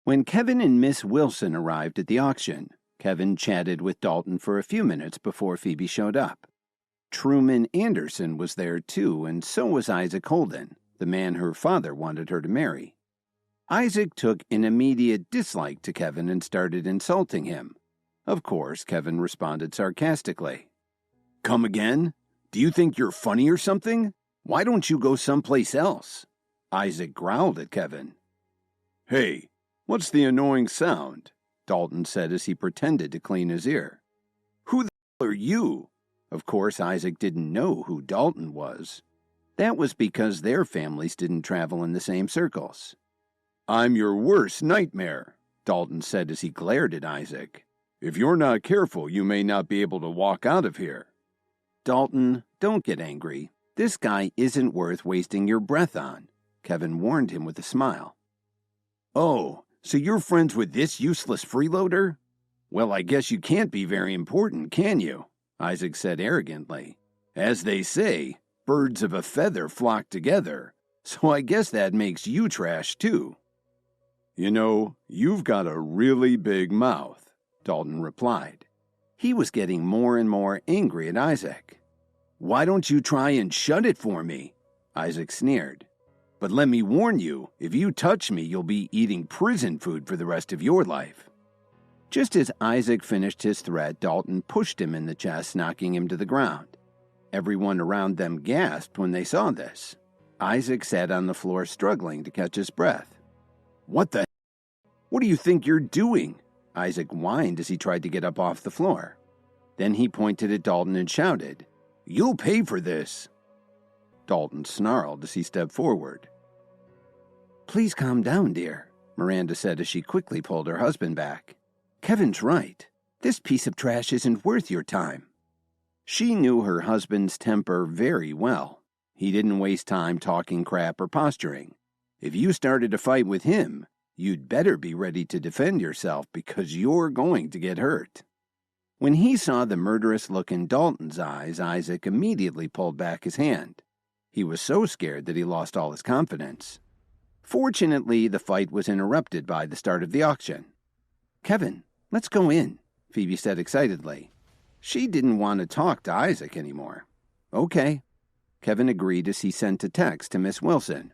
When Kevin and Miss Wilson arrived at the auction, Kevin chatted with Dalton for a few minutes before Phoebe showed up. Truman Anderson was there too, and so was Isaac Holden, the man her father wanted her to marry. Isaac took an immediate dislike to Kevin and started insulting him. Of course, Kevin responded sarcastically. "Come again? Do you think you're funny or something? Why don't you go someplace else?" Isaac growled at Kevin. "Hey, what's the annoying sound?" Dalton said as he pretended to clean his ear. "Who the hell are you?" Of course, Isaac didn't know who Dalton was. That was because their families didn't travel in the same circles. "I'm your worst nightmare," Dalton said as he glared at Isaac. "If you're not careful, you may not be able to walk out of here." "Dalton, don't get angry. This guy isn't worth wasting your breath on," Kevin warned him with a smile. "Oh, so you're friends with this useless freeloader? Well, I guess you can't be very important, can you?" Isaac said arrogantly. "As they say, birds of a feather flock together, so I guess that makes you trash too." "You know, you've got a really big mouth," Dalton replied. He was getting more and more angry at Isaac. "Why don't you try and shut it for me?" Isaac sneered. "But let me warn you, if you touch me, you'll be eating prison food for the rest of your life." Just as Isaac finished his threat, Dalton pushed him in the chest, knocking him to the ground. Everyone around them gasped when they saw this. Isaac sat on the floor struggling to catch his breath. "What the hell? What do you think you're doing?" Isaac whined as he tried to get up off the floor. Then he pointed at Dalton and shouted, "You'll pay for this." Dalton snarled as he stepped forward. "Please calm down, dear," Miranda said as she quickly pulled her husband back. "Kevin's right. This piece of trash isn't worth your time." She knew her husband's temper very well. He didn't waste time talking crap or posturing. If you started a fight with him, you'd better be ready to defend yourself because you're going to get hurt. When he saw the murderous look in Dalton's eyes, Isaac immediately pulled back his hand. He was so scared that he lost all his confidence. Fortunately, the fight was interrupted by the start of the auction. "Kevin, let's go in," Phoebe said excitedly. She didn't want to talk to Isaac anymore. "Okay." Kevin agreed as he sent a text to Miss Wilson.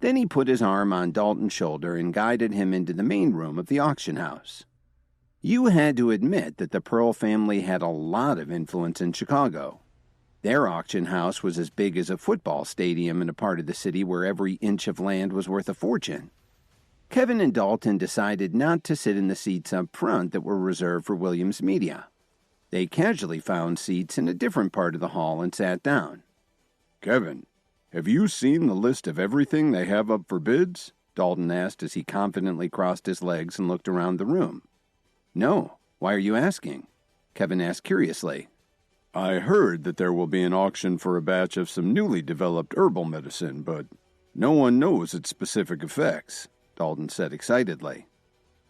Then he put his arm on Dalton's shoulder and guided him into the main room of the auction house. You had to admit that the Pearl family had a lot of influence in Chicago. Their auction house was as big as a football stadium in a part of the city where every inch of land was worth a fortune. Kevin and Dalton decided not to sit in the seats up front that were reserved for Williams Media. They casually found seats in a different part of the hall and sat down. "Kevin, have you seen the list of everything they have up for bids?" Dalton asked as he confidently crossed his legs and looked around the room. "No. Why are you asking?" Kevin asked curiously. "I heard that there will be an auction for a batch of some newly developed herbal medicine, but no one knows its specific effects," Dalton said excitedly.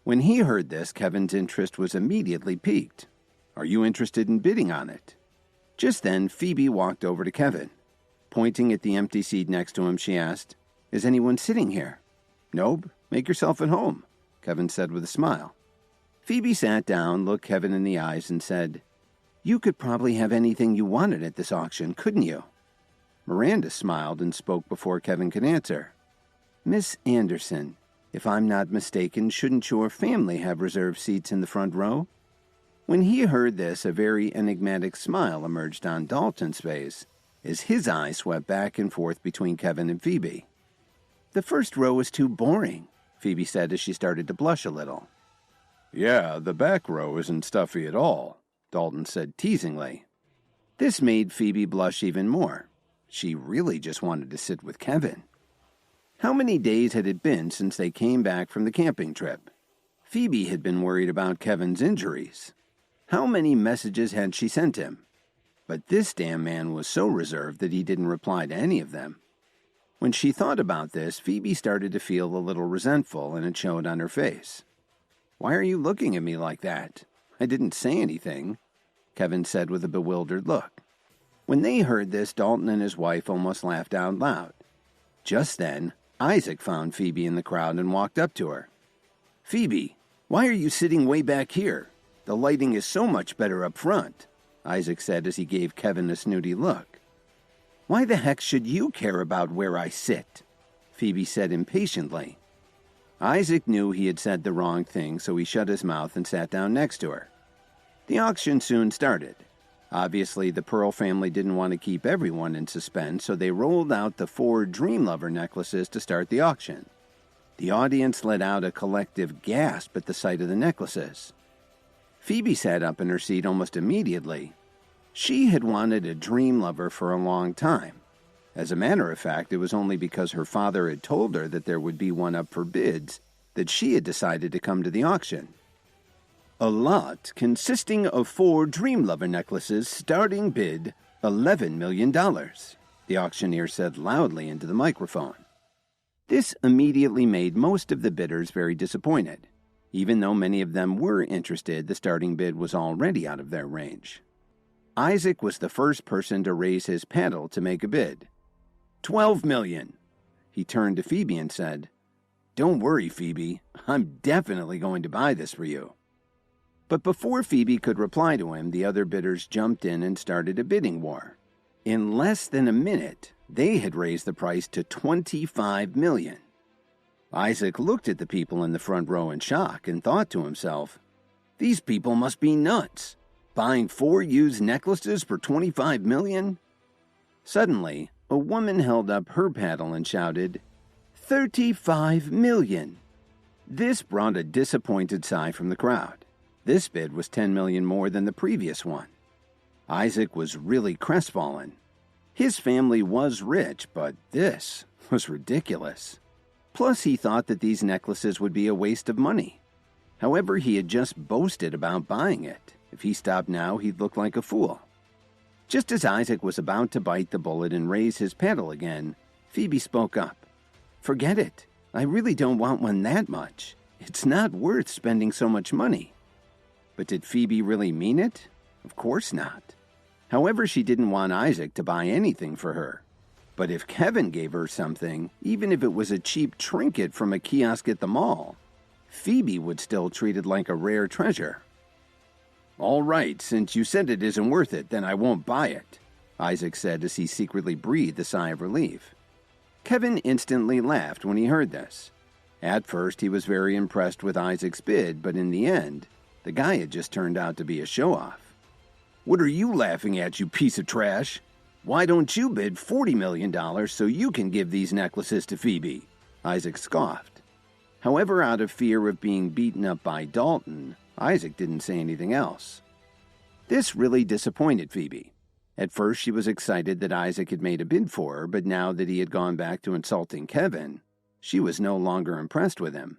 When he heard this, Kevin's interest was immediately piqued. "Are you interested in bidding on it?" Just then, Phoebe walked over to Kevin. Pointing at the empty seat next to him, she asked, "Is anyone sitting here?" "Nope. Make yourself at home," Kevin said with a smile. Phoebe sat down, looked Kevin in the eyes, and said, "You could probably have anything you wanted at this auction, couldn't you?" Miranda smiled and spoke before Kevin could answer. "Miss Anderson, if I'm not mistaken, shouldn't your family have reserved seats in the front row?" When he heard this, a very enigmatic smile emerged on Dalton's face as his eyes swept back and forth between Kevin and Phoebe. "The first row is too boring," Phoebe said as she started to blush a little. "Yeah, the back row isn't stuffy at all," Dalton said teasingly. This made Phoebe blush even more. She really just wanted to sit with Kevin. How many days had it been since they came back from the camping trip? Phoebe had been worried about Kevin's injuries. How many messages had she sent him? But this damn man was so reserved that he didn't reply to any of them. When she thought about this, Phoebe started to feel a little resentful, and it showed on her face. "Why are you looking at me like that? I didn't say anything," Kevin said with a bewildered look. When they heard this, Dalton and his wife almost laughed out loud. Just then, Isaac found Phoebe in the crowd and walked up to her. "Phoebe, why are you sitting way back here? The lighting is so much better up front," Isaac said as he gave Kevin a snooty look. "Why the heck should you care about where I sit?" Phoebe said impatiently. Isaac knew he had said the wrong thing, so he shut his mouth and sat down next to her. The auction soon started. Obviously, the Pearl family didn't want to keep everyone in suspense, so they rolled out the 4 Dream Lover necklaces to start the auction. The audience let out a collective gasp at the sight of the necklaces. Phoebe sat up in her seat almost immediately. She had wanted a Dream Lover for a long time. As a matter of fact, it was only because her father had told her that there would be one up for bids that she had decided to come to the auction. "A lot consisting of 4 Dream Lover necklaces, starting bid $11 million, the auctioneer said loudly into the microphone. This immediately made most of the bidders very disappointed. Even though many of them were interested, the starting bid was already out of their range. Isaac was the first person to raise his paddle to make a bid. $12 million. He turned to Phoebe and said, "Don't worry, Phoebe. I'm definitely going to buy this for you." But before Phoebe could reply to him, the other bidders jumped in and started a bidding war. In less than a minute, they had raised the price to $25 million. Isaac looked at the people in the front row in shock and thought to himself, "These people must be nuts. Buying 4 used necklaces for $25 million? Suddenly, a woman held up her paddle and shouted, $35 million. This brought a disappointed sigh from the crowd. This bid was $10 million more than the previous one. Isaac was really crestfallen. His family was rich, but this was ridiculous. Plus, he thought that these necklaces would be a waste of money. However, he had just boasted about buying it. If he stopped now, he'd look like a fool. Just as Isaac was about to bite the bullet and raise his paddle again, Phoebe spoke up. "Forget it. I really don't want one that much. It's not worth spending so much money." But did Phoebe really mean it? Of course not. However, she didn't want Isaac to buy anything for her. But if Kevin gave her something, even if it was a cheap trinket from a kiosk at the mall, Phoebe would still treat it like a rare treasure. "All right, since you said it isn't worth it, then I won't buy it," Isaac said as he secretly breathed a sigh of relief. Kevin instantly laughed when he heard this. At first, he was very impressed with Isaac's bid, but in the end, the guy had just turned out to be a show-off. "What are you laughing at, you piece of trash? Why don't you bid $40 million so you can give these necklaces to Phoebe?" Isaac scoffed. However, out of fear of being beaten up by Dalton, Isaac didn't say anything else. This really disappointed Phoebe. At first, she was excited that Isaac had made a bid for her, but now that he had gone back to insulting Kevin, she was no longer impressed with him.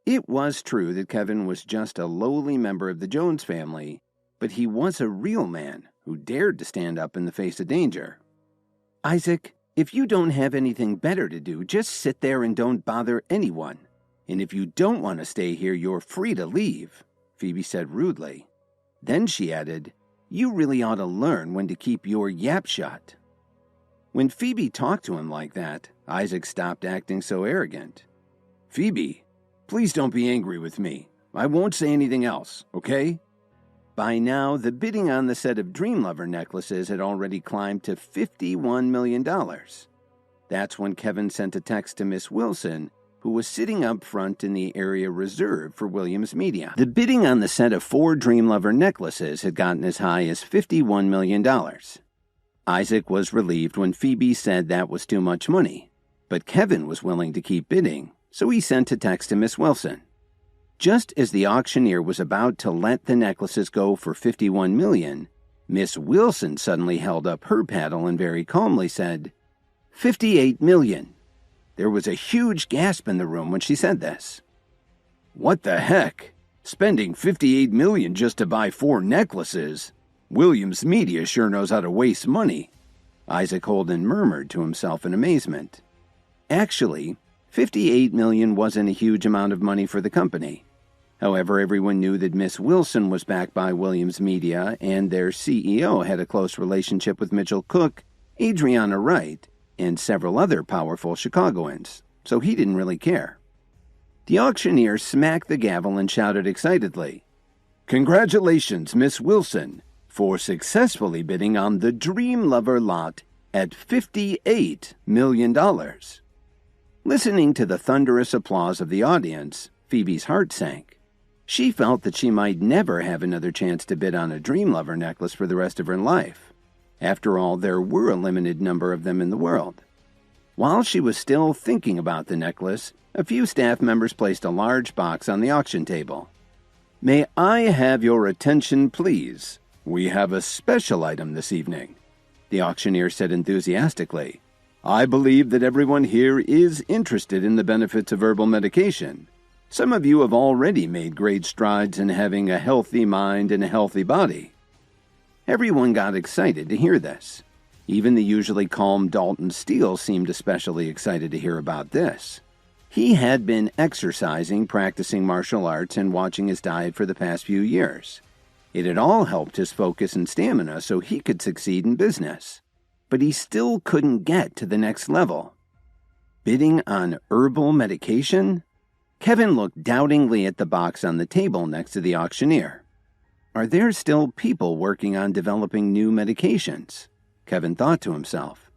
It was true that Kevin was just a lowly member of the Jones family, but he was a real man who dared to stand up in the face of danger. "Isaac, if you don't have anything better to do, just sit there and don't bother anyone. And if you don't want to stay here, you're free to leave," Phoebe said rudely. Then she added, "You really ought to learn when to keep your yap shut." When Phoebe talked to him like that, Isaac stopped acting so arrogant. "Phoebe, please don't be angry with me. I won't say anything else, okay?" By now, the bidding on the set of Dream Lover necklaces had already climbed to $51 million. That's when Kevin sent a text to Miss Wilson, who was sitting up front in the area reserved for Williams Media. The bidding on the set of 4 Dream Lover necklaces had gotten as high as $51 million. Isaac was relieved when Phoebe said that was too much money, but Kevin was willing to keep bidding, so he sent a text to Miss Wilson. Just as the auctioneer was about to let the necklaces go for $51 million, Miss Wilson suddenly held up her paddle and very calmly said, $58 million. There was a huge gasp in the room when she said this. "What the heck? Spending $58 million just to buy 4 necklaces? Williams Media sure knows how to waste money," Isaac Holden murmured to himself in amazement. Actually, $58 million wasn't a huge amount of money for the company. However, everyone knew that Miss Wilson was backed by Williams Media, and their CEO had a close relationship with Mitchell Cook, Adriana Wright, and several other powerful Chicagoans, so he didn't really care. The auctioneer smacked the gavel and shouted excitedly, "Congratulations, Miss Wilson, for successfully bidding on the Dream Lover lot at $58 million. Listening to the thunderous applause of the audience, Phoebe's heart sank. She felt that she might never have another chance to bid on a Dream Lover necklace for the rest of her life. After all, there were a limited number of them in the world. While she was still thinking about the necklace, a few staff members placed a large box on the auction table. "May I have your attention, please? We have a special item this evening," the auctioneer said enthusiastically. "I believe that everyone here is interested in the benefits of herbal medication. Some of you have already made great strides in having a healthy mind and a healthy body." Everyone got excited to hear this. Even the usually calm Dalton Steele seemed especially excited to hear about this. He had been exercising, practicing martial arts, and watching his diet for the past few years. It had all helped his focus and stamina so he could succeed in business. But he still couldn't get to the next level. Bidding on herbal medication? Kevin looked doubtingly at the box on the table next to the auctioneer. Are there still people working on developing new medications? Kevin thought to himself.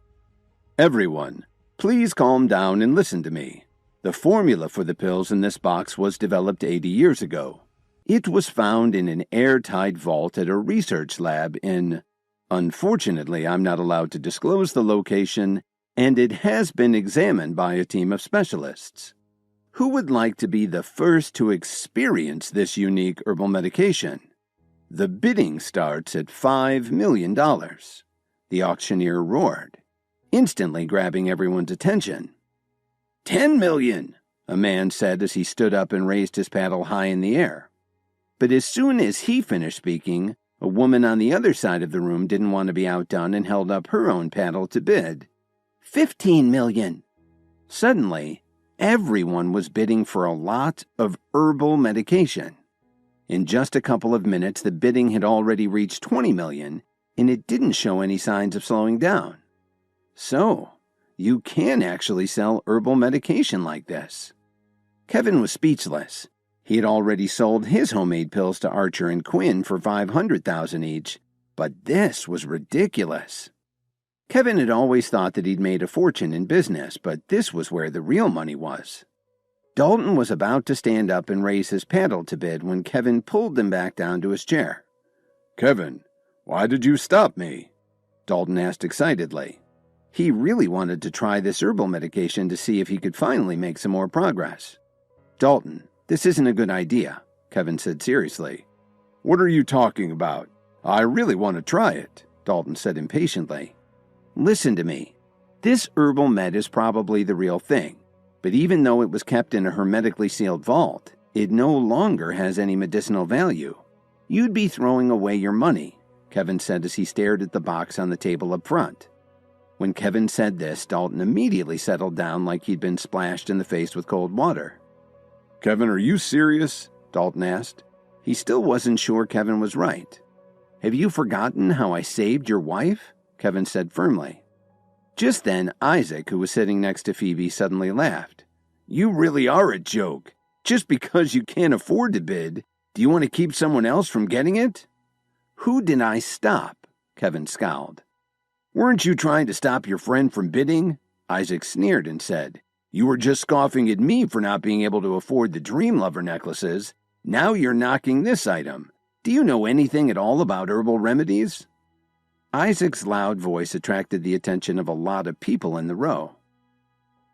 "Everyone, please calm down and listen to me. The formula for the pills in this box was developed 80 years ago. It was found in an airtight vault at a research lab in... Unfortunately, I'm not allowed to disclose the location, and it has been examined by a team of specialists. Who would like to be the first to experience this unique herbal medication? The bidding starts at $5 million. The auctioneer roared, instantly grabbing everyone's attention. $10 million, a man said as he stood up and raised his paddle high in the air. But as soon as he finished speaking, a woman on the other side of the room didn't want to be outdone and held up her own paddle to bid. $15 million. Suddenly, everyone was bidding for a lot of herbal medication. In just a couple of minutes, the bidding had already reached $20 million, and it didn't show any signs of slowing down. So, you can actually sell herbal medication like this. Kevin was speechless. He had already sold his homemade pills to Archer and Quinn for $500,000 each, but this was ridiculous. Kevin had always thought that he'd made a fortune in business, but this was where the real money was. Dalton was about to stand up and raise his paddle to bid when Kevin pulled him back down to his chair. "Kevin, why did you stop me?" Dalton asked excitedly. He really wanted to try this herbal medication to see if he could finally make some more progress. "Dalton, this isn't a good idea," Kevin said seriously. "What are you talking about? I really want to try it," Dalton said impatiently. "Listen to me. This herbal med is probably the real thing, but even though it was kept in a hermetically sealed vault, it no longer has any medicinal value. You'd be throwing away your money," Kevin said as he stared at the box on the table up front. When Kevin said this, Dalton immediately settled down like he'd been splashed in the face with cold water. "Kevin, are you serious?" Dalton asked. He still wasn't sure Kevin was right. "Have you forgotten how I saved your wife?" Kevin said firmly. Just then, Isaac, who was sitting next to Phoebe, suddenly laughed. "You really are a joke. Just because you can't afford to bid, do you want to keep someone else from getting it?" "Who did I stop?" Kevin scowled. "Weren't you trying to stop your friend from bidding?" Isaac sneered and said. "You were just scoffing at me for not being able to afford the Dream Lover necklaces. Now you're knocking this item. Do you know anything at all about herbal remedies?" Isaac's loud voice attracted the attention of a lot of people in the row.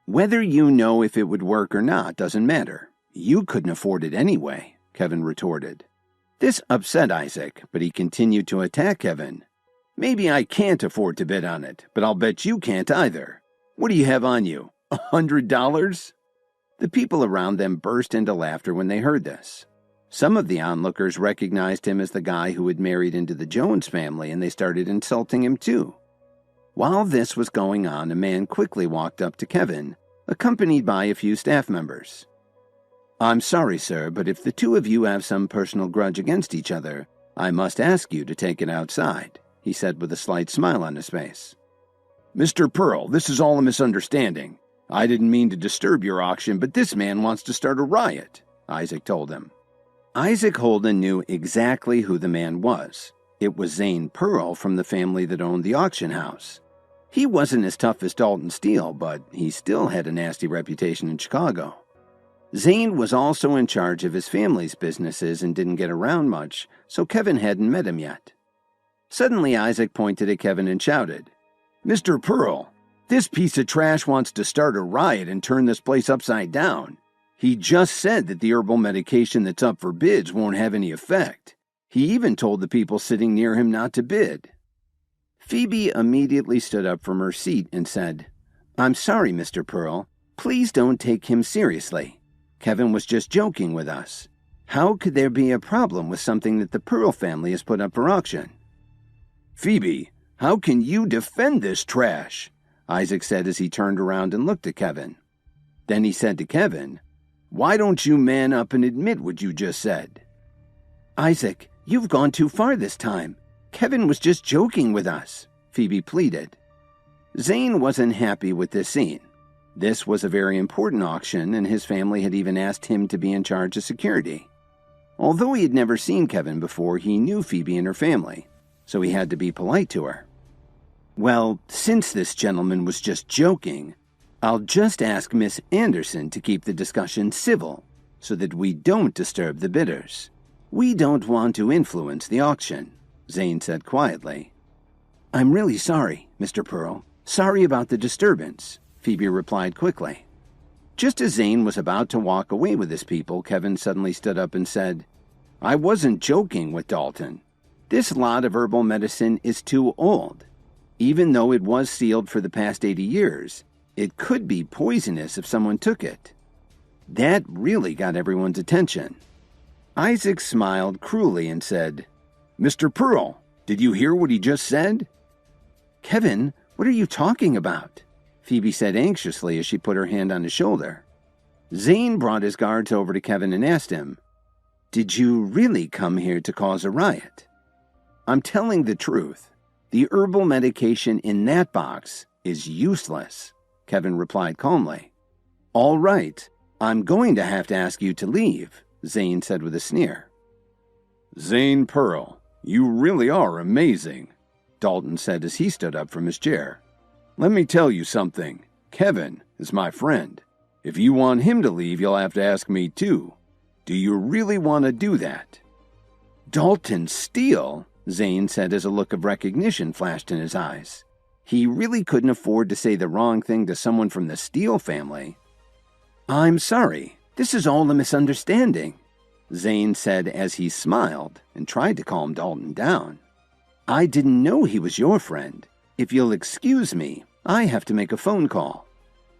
"Whether you know if it would work or not doesn't matter. You couldn't afford it anyway," Kevin retorted. This upset Isaac, but he continued to attack Kevin. "Maybe I can't afford to bid on it, but I'll bet you can't either. What do you have on you, $100? The people around them burst into laughter when they heard this. Some of the onlookers recognized him as the guy who had married into the Jones family, and they started insulting him too. While this was going on, a man quickly walked up to Kevin, accompanied by a few staff members. "I'm sorry, sir, but if the two of you have some personal grudge against each other, I must ask you to take it outside," he said with a slight smile on his face. "Mr. Pearl, this is all a misunderstanding. I didn't mean to disturb your auction, but this man wants to start a riot, Isaac told him. Isaac Holden knew exactly who the man was. It was Zane Pearl from the family that owned the auction house. He wasn't as tough as Dalton Steele, but he still had a nasty reputation in Chicago. Zane was also in charge of his family's businesses and didn't get around much, so Kevin hadn't met him yet. Suddenly, Isaac pointed at Kevin and shouted, "Mr. Pearl, this piece of trash wants to start a riot and turn this place upside down. He just said that the herbal medication that's up for bids won't have any effect. He even told the people sitting near him not to bid." Phoebe immediately stood up from her seat and said, "I'm sorry, Mr. Pearl. Please don't take him seriously. Kevin was just joking with us. How could there be a problem with something that the Pearl family has put up for auction?" "Phoebe, how can you defend this trash?" Isaac said as he turned around and looked at Kevin. Then he said to Kevin, "Why don't you man up and admit what you just said?" "Isaac, you've gone too far this time. Kevin was just joking with us," Phoebe pleaded. Zane wasn't happy with this scene. This was a very important auction, and his family had even asked him to be in charge of security. Although he had never seen Kevin before, he knew Phoebe and her family, so he had to be polite to her. "Well, since this gentleman was just joking, I'll just ask Miss Anderson to keep the discussion civil, so that we don't disturb the bidders. We don't want to influence the auction," Zane said quietly. "I'm really sorry, Mr. Pearl. Sorry about the disturbance," Phoebe replied quickly. Just as Zane was about to walk away with his people, Kevin suddenly stood up and said, "I wasn't joking with Dalton. This lot of herbal medicine is too old. Even though it was sealed for the past 80 years, it could be poisonous if someone took it." That really got everyone's attention. Isaac smiled cruelly and said, "Mr. Pearl, did you hear what he just said?" "Kevin, what are you talking about?" Phoebe said anxiously as she put her hand on his shoulder. Zane brought his guards over to Kevin and asked him, "Did you really come here to cause a riot?" "I'm telling the truth. The herbal medication in that box is useless," Kevin replied calmly. "All right, I'm going to have to ask you to leave," Zane said with a sneer. "Zane Pearl, you really are amazing," Dalton said as he stood up from his chair. "Let me tell you something. Kevin is my friend. If you want him to leave, you'll have to ask me too. Do you really want to do that?" "Dalton Steele," Zane said as a look of recognition flashed in his eyes. He really couldn't afford to say the wrong thing to someone from the Steele family. "I'm sorry. This is all a misunderstanding," Zane said as he smiled and tried to calm Dalton down. "I didn't know he was your friend. If you'll excuse me, I have to make a phone call."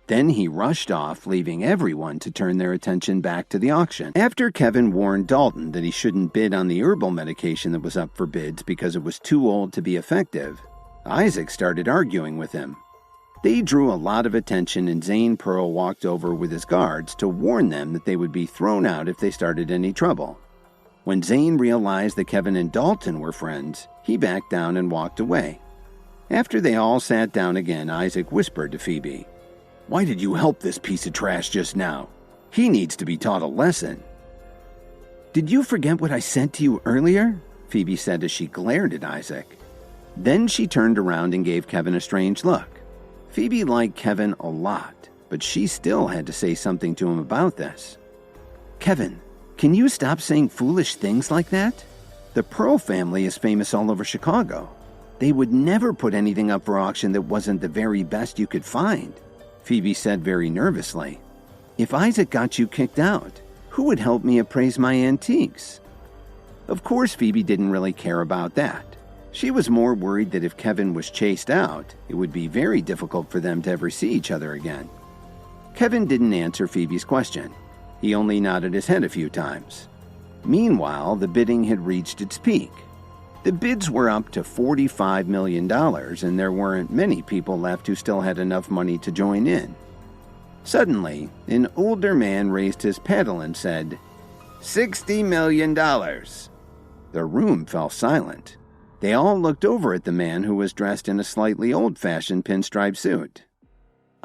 Then he rushed off, leaving everyone to turn their attention back to the auction. After Kevin warned Dalton that he shouldn't bid on the herbal medication that was up for bids because it was too old to be effective, Isaac started arguing with him. They drew a lot of attention, and Zane Pearl walked over with his guards to warn them that they would be thrown out if they started any trouble. When Zane realized that Kevin and Dalton were friends, he backed down and walked away. After they all sat down again, Isaac whispered to Phoebe, "Why did you help this piece of trash just now? He needs to be taught a lesson." "Did you forget what I said to you earlier?" Phoebe said as she glared at Isaac. Then she turned around and gave Kevin a strange look. Phoebe liked Kevin a lot, but she still had to say something to him about this. "Kevin, can you stop saying foolish things like that? The Pearl family is famous all over Chicago. They would never put anything up for auction that wasn't the very best you could find," Phoebe said very nervously. "If Isaac got you kicked out, who would help me appraise my antiques?" Of course, Phoebe didn't really care about that. She was more worried that if Kevin was chased out, it would be very difficult for them to ever see each other again. Kevin didn't answer Phoebe's question. He only nodded his head a few times. Meanwhile, the bidding had reached its peak. The bids were up to $45 million, and there weren't many people left who still had enough money to join in. Suddenly, an older man raised his paddle and said, $60 million. The room fell silent. They all looked over at the man who was dressed in a slightly old-fashioned pinstripe suit.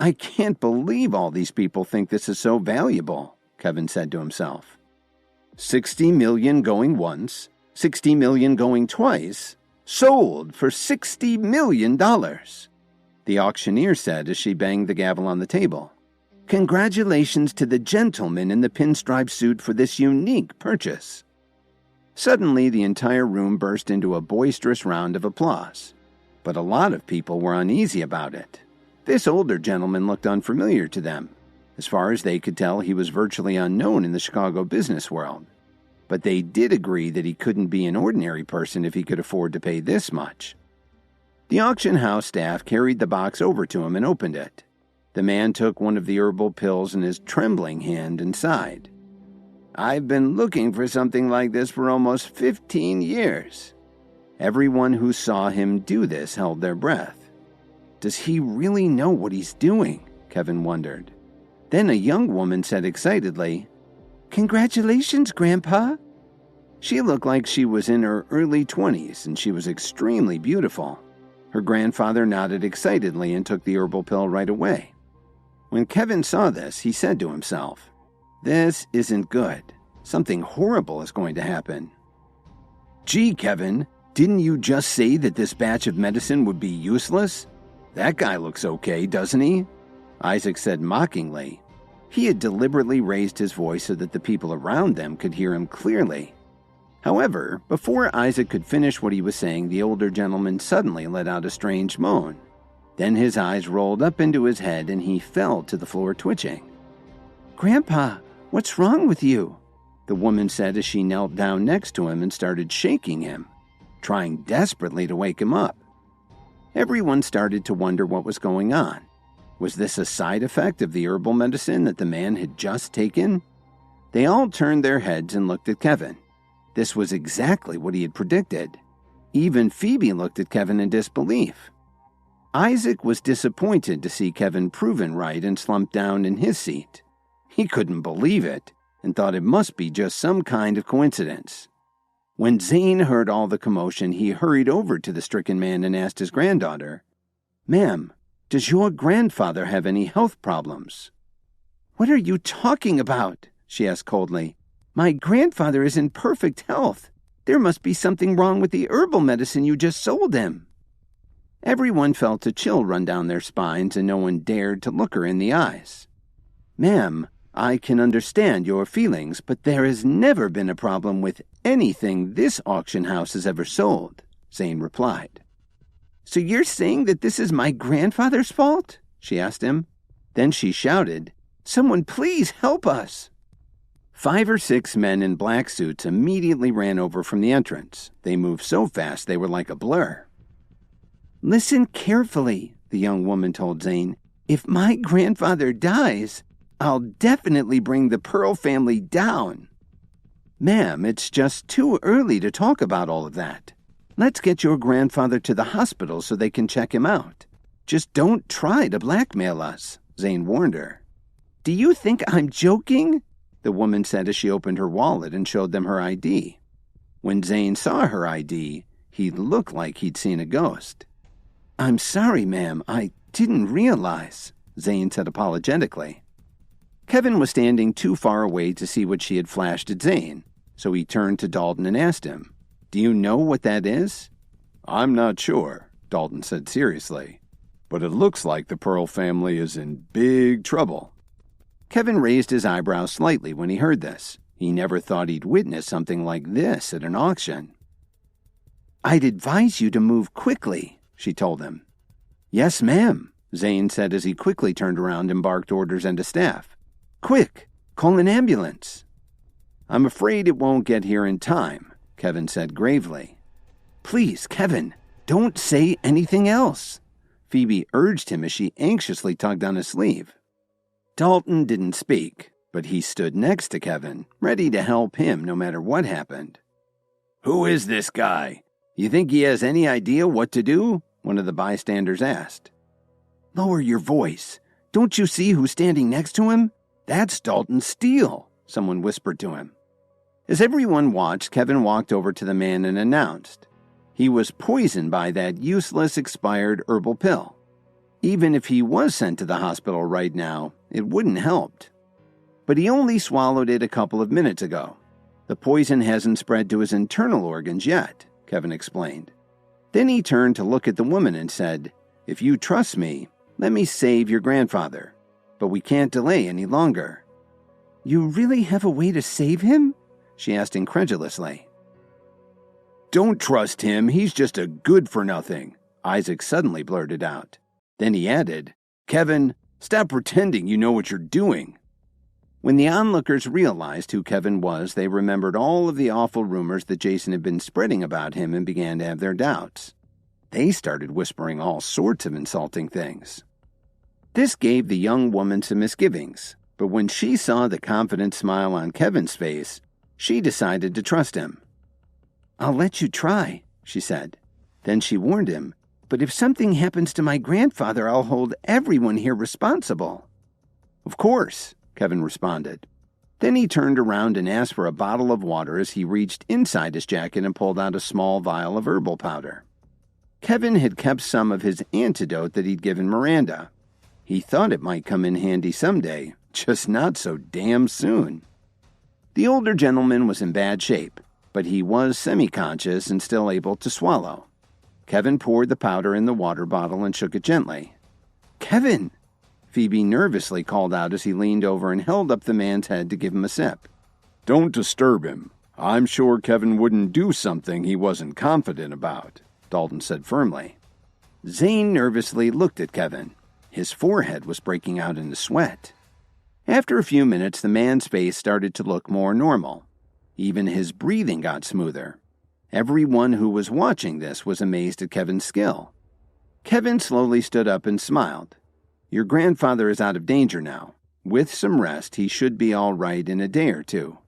I can't believe all these people think this is so valuable, Kevin said to himself. 60 million going once, 60 million going twice, sold for $60 million, the auctioneer said as she banged the gavel on the table. Congratulations to the gentleman in the pinstripe suit for this unique purchase. Suddenly, the entire room burst into a boisterous round of applause, but a lot of people were uneasy about it. This older gentleman looked unfamiliar to them. As far as they could tell, he was virtually unknown in the Chicago business world. But they did agree that he couldn't be an ordinary person if he could afford to pay this much. The auction house staff carried the box over to him and opened it. The man took one of the herbal pills in his trembling hand and sighed. I've been looking for something like this for almost 15 years. Everyone who saw him do this held their breath. Does he really know what he's doing? Kevin wondered. Then a young woman said excitedly, Congratulations, Grandpa. She looked like she was in her early 20s, and she was extremely beautiful. Her grandfather nodded excitedly and took the herbal pill right away. When Kevin saw this, he said to himself, This isn't good. Something horrible is going to happen. Gee, Kevin, didn't you just say that this batch of medicine would be useless? That guy looks okay, doesn't he? Isaac said mockingly. He had deliberately raised his voice so that the people around them could hear him clearly. However, before Isaac could finish what he was saying, the older gentleman suddenly let out a strange moan. Then his eyes rolled up into his head and he fell to the floor twitching. Grandpa, what's wrong with you? The woman said as she knelt down next to him and started shaking him, trying desperately to wake him up. Everyone started to wonder what was going on. Was this a side effect of the herbal medicine that the man had just taken? They all turned their heads and looked at Kevin. This was exactly what he had predicted. Even Phoebe looked at Kevin in disbelief. Isaac was disappointed to see Kevin proven right and slumped down in his seat. He couldn't believe it and thought it must be just some kind of coincidence. When Zane heard all the commotion, he hurried over to the stricken man and asked his granddaughter, Ma'am, does your grandfather have any health problems? What are you talking about? She asked coldly. My grandfather is in perfect health. There must be something wrong with the herbal medicine you just sold him. Everyone felt a chill run down their spines and no one dared to look her in the eyes. Ma'am, I can understand your feelings, but there has never been a problem with anything this auction house has ever sold, Zane replied. So you're saying that this is my grandfather's fault? She asked him. Then she shouted, Someone please help us. 5 or 6 men in black suits immediately ran over from the entrance. They moved so fast they were like a blur. Listen carefully, the young woman told Zane. If my grandfather dies, I'll definitely bring the Pearl family down. Ma'am, it's just too early to talk about all of that. Let's get your grandfather to the hospital so they can check him out. Just don't try to blackmail us, Zane warned her. Do you think I'm joking? The woman said as she opened her wallet and showed them her ID. When Zane saw her ID, he looked like he'd seen a ghost. I'm sorry, ma'am, I didn't realize, Zane said apologetically. Kevin was standing too far away to see what she had flashed at Zane, so he turned to Dalton and asked him, Do you know what that is? I'm not sure, Dalton said seriously, but it looks like the Pearl family is in big trouble. Kevin raised his eyebrows slightly when he heard this. He never thought he'd witness something like this at an auction. I'd advise you to move quickly, she told him. Yes, ma'am, Zane said as he quickly turned around and barked orders into staff. Quick, call an ambulance. I'm afraid it won't get here in time, Kevin said gravely. Please, Kevin, don't say anything else, Phoebe urged him as she anxiously tugged on his sleeve. Dalton didn't speak, but he stood next to Kevin, ready to help him no matter what happened. Who is this guy? You think he has any idea what to do? One of the bystanders asked. Lower your voice. Don't you see who's standing next to him? That's Dalton Steele, someone whispered to him. As everyone watched, Kevin walked over to the man and announced, he was poisoned by that useless expired herbal pill. Even if he was sent to the hospital right now, it wouldn't help. But he only swallowed it a couple of minutes ago. The poison hasn't spread to his internal organs yet, Kevin explained. Then he turned to look at the woman and said, "If you trust me, let me save your grandfather. But we can't delay any longer." "You really have a way to save him?" she asked incredulously. "Don't trust him, he's just a good-for-nothing," Isaac suddenly blurted out. Then he added, "Kevin, stop pretending you know what you're doing." When the onlookers realized who Kevin was, they remembered all of the awful rumors that Jason had been spreading about him and began to have their doubts. They started whispering all sorts of insulting things. This gave the young woman some misgivings, but when she saw the confident smile on Kevin's face, she decided to trust him. "I'll let you try," she said. Then she warned him, "But if something happens to my grandfather, I'll hold everyone here responsible." "Of course," Kevin responded. Then he turned around and asked for a bottle of water as he reached inside his jacket and pulled out a small vial of herbal powder. Kevin had kept some of his antidote that he'd given Miranda. He thought it might come in handy someday, just not so damn soon. The older gentleman was in bad shape, but he was semi-conscious and still able to swallow. Kevin poured the powder in the water bottle and shook it gently. "Kevin!" Phoebe nervously called out as he leaned over and held up the man's head to give him a sip. "Don't disturb him. I'm sure Kevin wouldn't do something he wasn't confident about," Dalton said firmly. Zane nervously looked at Kevin. His forehead was breaking out into sweat. After a few minutes, the man's face started to look more normal. Even his breathing got smoother. Everyone who was watching this was amazed at Kevin's skill. Kevin slowly stood up and smiled. "Your grandfather is out of danger now. With some rest, he should be all right in a day or two."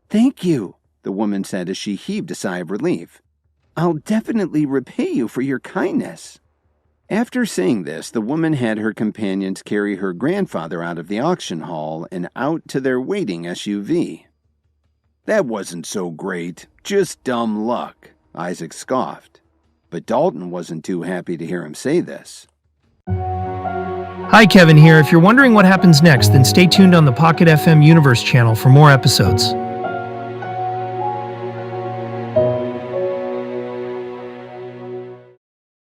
"Thank you," the woman said as she heaved a sigh of relief. "I'll definitely repay you for your kindness." After saying this, the woman had her companions carry her grandfather out of the auction hall and out to their waiting SUV. "That wasn't so great, just dumb luck," Isaac scoffed. But Dalton wasn't too happy to hear him say this. Hi, Kevin here. If you're wondering what happens next, then stay tuned on the Pocket FM Universe channel for more episodes.